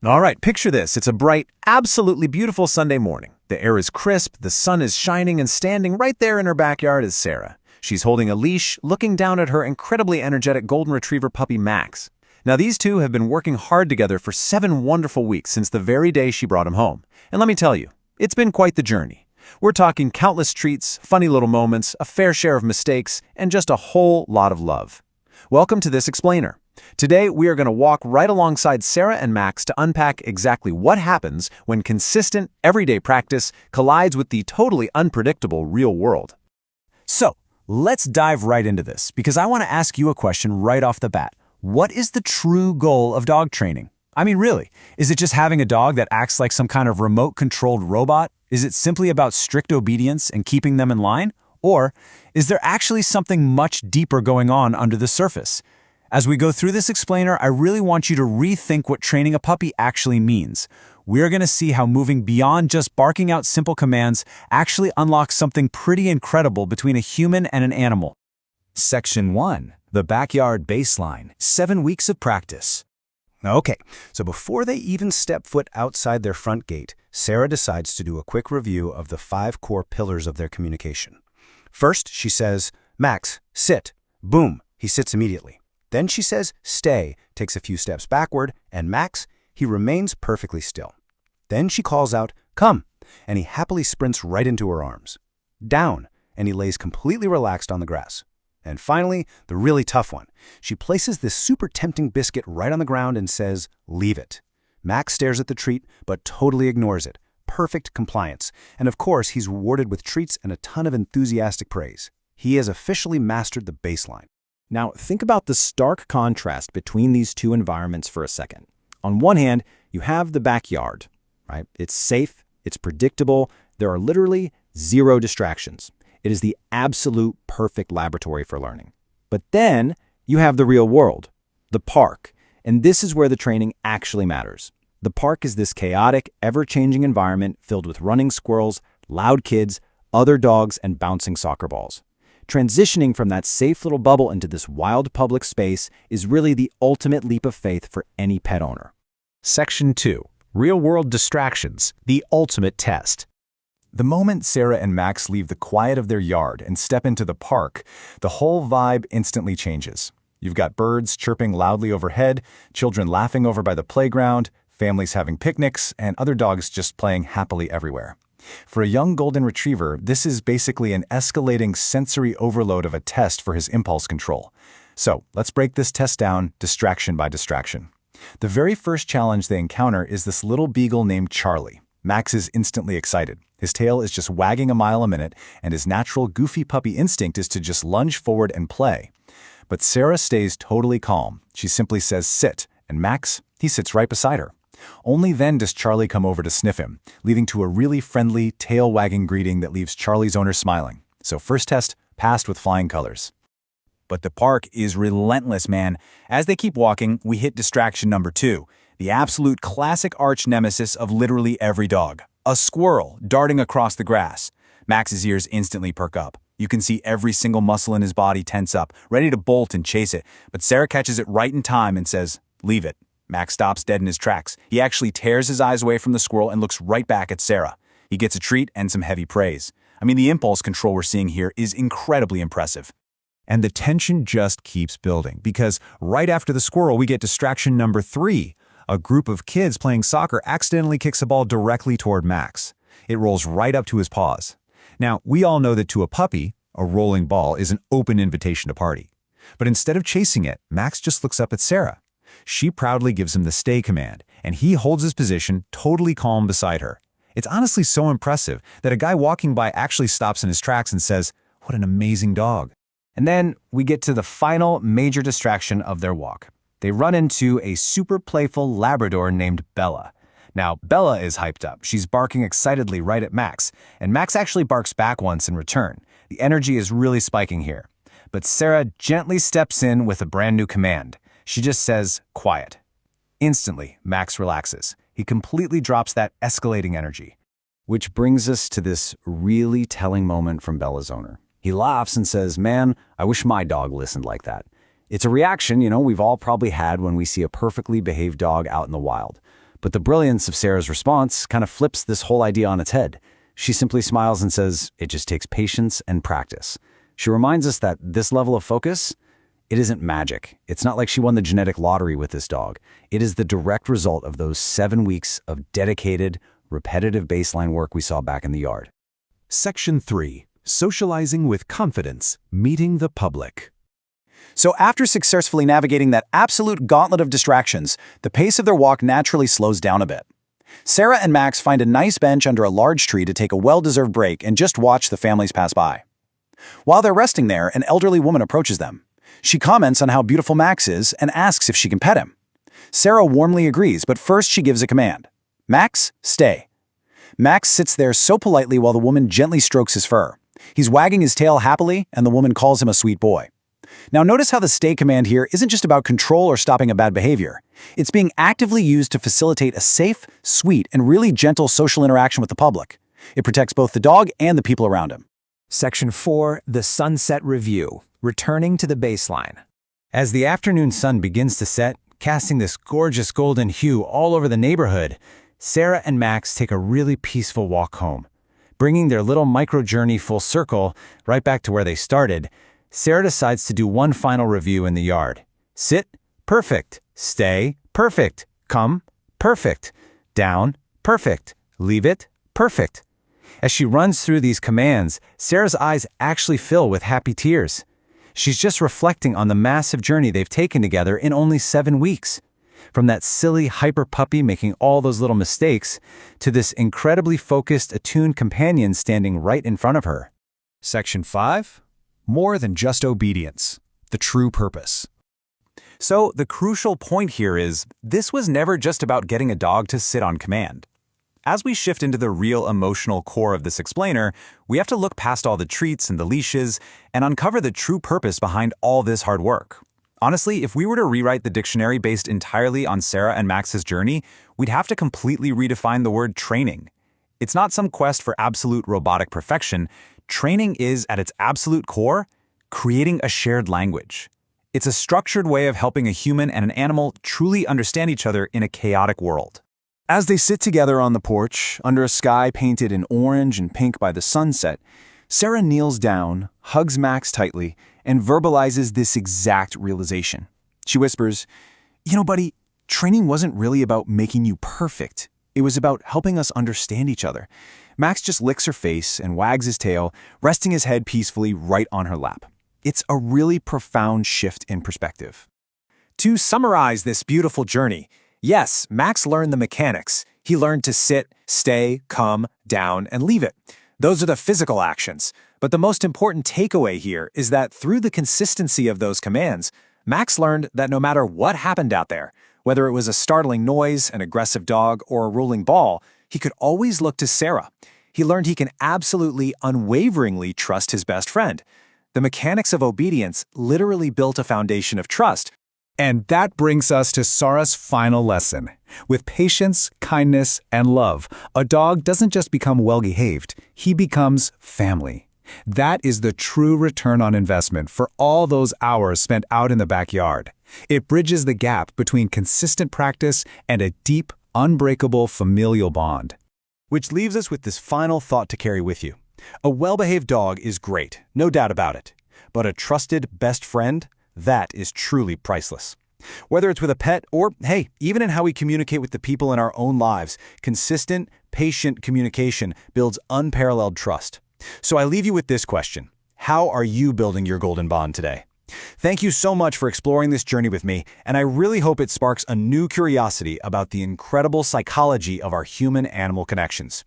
All right, picture this. It's a bright, absolutely beautiful Sunday morning. The air is crisp, the sun is shining, and standing right there in her backyard is Sarah. She's holding a leash, looking down at her incredibly energetic golden retriever puppy Max. Now, these two have been working hard together for 7 wonderful weeks since the very day she brought him home. And let me tell you, it's been quite the journey. We're talking countless treats, funny little moments, a fair share of mistakes, and just a whole lot of love. Welcome to This Explainer. Today, we are going to walk right alongside Sarah and Max to unpack exactly what happens when consistent, everyday practice collides with the totally unpredictable real world. So, let's dive right into this, because I want to ask you a question right off the bat. What is the true goal of dog training? I mean, really, is it just having a dog that acts like some kind of remote-controlled robot? Is it simply about strict obedience and keeping them in line? Or is there actually something much deeper going on under the surface? As we go through this explainer, I really want you to rethink what training a puppy actually means. We're going to see how moving beyond just barking out simple commands actually unlocks something pretty incredible between a human and an animal. Section 1. The Backyard Baseline. 7 weeks of practice. Okay, so before they even step foot outside their front gate, Sarah decides to do a quick review of the 5 core pillars of their communication. First, she says, "Max, sit." Boom, he sits immediately. Then she says, "Stay," takes a few steps backward, and Max, he remains perfectly still. Then she calls out, "Come," and he happily sprints right into her arms. "Down," and he lays completely relaxed on the grass. And finally, the really tough one. She places this super tempting biscuit right on the ground and says, "Leave it." Max stares at the treat, but totally ignores it. Perfect compliance. And of course, he's rewarded with treats and a ton of enthusiastic praise. He has officially mastered the baseline. Now, think about the stark contrast between these two environments for a second. On one hand, you have the backyard, right? It's safe, it's predictable, there are literally 0 distractions. It is the absolute perfect laboratory for learning. But then you have the real world, the park, and this is where the training actually matters. The park is this chaotic, ever-changing environment filled with running squirrels, loud kids, other dogs, and bouncing soccer balls. Transitioning from that safe little bubble into this wild public space is really the ultimate leap of faith for any pet owner. Section 2. Real-world distractions. The ultimate test. The moment Sarah and Max leave the quiet of their yard and step into the park, the whole vibe instantly changes. You've got birds chirping loudly overhead, children laughing over by the playground, families having picnics, and other dogs just playing happily everywhere. For a young golden retriever, this is basically an escalating sensory overload of a test for his impulse control. So, let's break this test down distraction by distraction. The very first challenge they encounter is this little beagle named Charlie. Max is instantly excited. His tail is just wagging a mile a minute, and his natural goofy puppy instinct is to just lunge forward and play. But Sarah stays totally calm. She simply says, "Sit," and Max, he sits right beside her. Only then does Charlie come over to sniff him, leading to a really friendly, tail-wagging greeting that leaves Charlie's owner smiling. So first test, passed with flying colors. But the park is relentless, man. As they keep walking, we hit distraction number 2, the absolute classic arch nemesis of literally every dog. A squirrel darting across the grass. Max's ears instantly perk up. You can see every single muscle in his body tense up, ready to bolt and chase it. But Sarah catches it right in time and says, "Leave it." Max stops dead in his tracks. He actually tears his eyes away from the squirrel and looks right back at Sarah. He gets a treat and some heavy praise. I mean, the impulse control we're seeing here is incredibly impressive. And the tension just keeps building, because right after the squirrel, we get distraction number 3. A group of kids playing soccer accidentally kicks a ball directly toward Max. It rolls right up to his paws. Now, we all know that to a puppy, a rolling ball is an open invitation to party. But instead of chasing it, Max just looks up at Sarah. She proudly gives him the stay command, and he holds his position totally calm beside her. It's honestly so impressive that a guy walking by actually stops in his tracks and says, "What an amazing dog." And then we get to the final major distraction of their walk. They run into a super playful Labrador named Bella. Now, Bella is hyped up. She's barking excitedly right at Max, and Max actually barks back once in return. The energy is really spiking here. But Sarah gently steps in with a brand new command. She just says, "Quiet." Instantly, Max relaxes. He completely drops that escalating energy. Which brings us to this really telling moment from Bella's owner. He laughs and says, "Man, I wish my dog listened like that." It's a reaction, we've all probably had when we see a perfectly behaved dog out in the wild. But the brilliance of Sarah's response kind of flips this whole idea on its head. She simply smiles and says, it just takes patience and practice. She reminds us that this level of focus, it isn't magic. It's not like she won the genetic lottery with this dog. It is the direct result of those 7 weeks of dedicated, repetitive baseline work we saw back in the yard. Section 3. Socializing with confidence, meeting the public. So after successfully navigating that absolute gauntlet of distractions, the pace of their walk naturally slows down a bit. Sarah and Max find a nice bench under a large tree to take a well-deserved break and just watch the families pass by. While they're resting there, an elderly woman approaches them. She comments on how beautiful Max is and asks if she can pet him. Sarah warmly agrees, but first she gives a command. Max, stay. Max sits there so politely while the woman gently strokes his fur. He's wagging his tail happily, and the woman calls him a sweet boy. Now notice how the stay command here isn't just about control or stopping a bad behavior. It's being actively used to facilitate a safe, sweet, and really gentle social interaction with the public. It protects both the dog and the people around him. Section 4. The Sunset Review. Returning to the baseline. As the afternoon sun begins to set, casting this gorgeous golden hue all over the neighborhood, Sarah and Max take a really peaceful walk home. Bringing their little micro-journey full circle, right back to where they started, Sarah decides to do one final review in the yard. Sit, perfect. Stay, perfect. Come, perfect. Down, perfect. Leave it, perfect. As she runs through these commands, Sarah's eyes actually fill with happy tears. She's just reflecting on the massive journey they've taken together in only 7 weeks. From that silly hyper puppy making all those little mistakes, to this incredibly focused, attuned companion standing right in front of her. Section 5. More than just obedience. The true purpose. So the crucial point here is, this was never just about getting a dog to sit on command. As we shift into the real emotional core of this explainer, we have to look past all the treats and the leashes and uncover the true purpose behind all this hard work. Honestly, if we were to rewrite the dictionary based entirely on Sarah and Max's journey, we'd have to completely redefine the word training. It's not some quest for absolute robotic perfection. Training is, at its absolute core, creating a shared language. It's a structured way of helping a human and an animal truly understand each other in a chaotic world. As they sit together on the porch, under a sky painted in orange and pink by the sunset, Sarah kneels down, hugs Max tightly, and verbalizes this exact realization. She whispers, "You know, buddy, training wasn't really about making you perfect. It was about helping us understand each other." Max just licks her face and wags his tail, resting his head peacefully right on her lap. It's a really profound shift in perspective. To summarize this beautiful journey, yes, Max learned the mechanics. He learned to sit, stay, come, down, and leave it. Those are the physical actions. But the most important takeaway here is that through the consistency of those commands, Max learned that no matter what happened out there, whether it was a startling noise, an aggressive dog, or a rolling ball, he could always look to Sarah. He learned he can absolutely, unwaveringly trust his best friend. The mechanics of obedience literally built a foundation of trust. And that brings us to Sarah's final lesson. With patience, kindness, and love, a dog doesn't just become well-behaved, he becomes family. That is the true return on investment for all those hours spent out in the backyard. It bridges the gap between consistent practice and a deep, unbreakable familial bond. Which leaves us with this final thought to carry with you. A well-behaved dog is great, no doubt about it. But a trusted best friend, that is truly priceless. Whether it's with a pet or, hey, even in how we communicate with the people in our own lives, consistent, patient communication builds unparalleled trust. So I leave you with this question. How are you building your golden bond today? Thank you so much for exploring this journey with me, and I really hope it sparks a new curiosity about the incredible psychology of our human-animal connections.